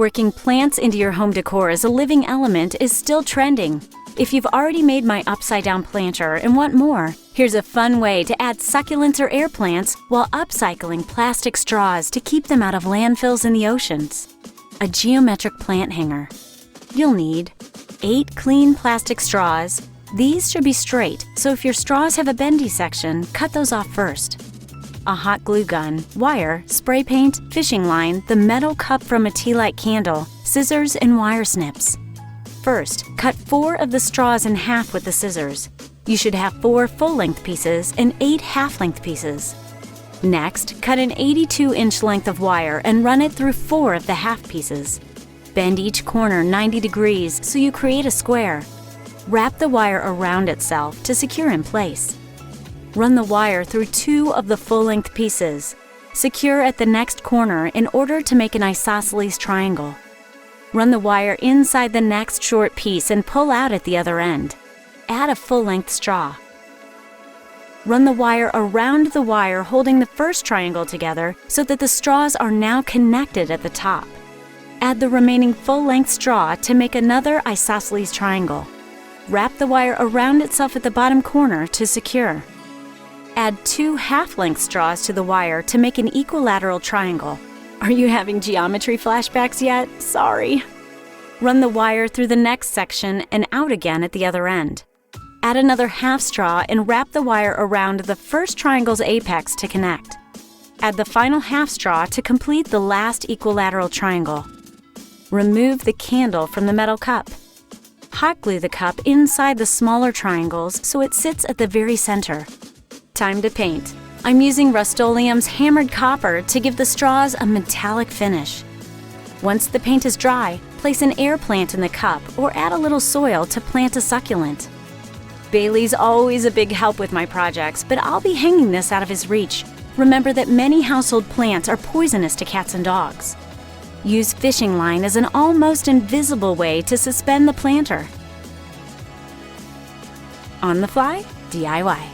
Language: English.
Working plants into your home decor as a living element is still trending. If you've already made my upside-down planter and want more, here's a fun way to add succulents or air plants while upcycling plastic straws to keep them out of landfills in the oceans. A geometric plant hanger. You'll need 8 clean plastic straws. These should be straight, so if your straws have a bendy section, cut those off first. A hot glue gun, wire, spray paint, fishing line, the metal cup from a tea light candle, scissors, and wire snips. First, cut 4 of the straws in half with the scissors. You should have 4 full-length pieces and 8 half-length pieces. Next, cut an 82-inch length of wire and run it through 4 of the half pieces. Bend each corner 90 degrees so you create a square. Wrap the wire around itself to secure in place. Run the wire through 2 of the full-length pieces. Secure at the next corner in order to make an isosceles triangle. Run the wire inside the next short piece and pull out at the other end. Add a full-length straw. Run the wire around the wire holding the first triangle together so that the straws are now connected at the top. Add the remaining full-length straw to make another isosceles triangle. Wrap the wire around itself at the bottom corner to secure. Add 2 half-length straws to the wire to make an equilateral triangle. Are you having geometry flashbacks yet? Sorry. Run the wire through the next section and out again at the other end. Add another half straw and wrap the wire around the first triangle's apex to connect. Add the final half straw to complete the last equilateral triangle. Remove the candle from the metal cup. Hot glue the cup inside the smaller triangles so it sits at the very center. Time to paint. I'm using Rust-Oleum's hammered copper to give the straws a metallic finish. Once the paint is dry, place an air plant in the cup or add a little soil to plant a succulent. Bailey's always a big help with my projects, but I'll be hanging this out of his reach. Remember that many household plants are poisonous to cats and dogs. Use fishing line as an almost invisible way to suspend the planter. On the fly, DIY.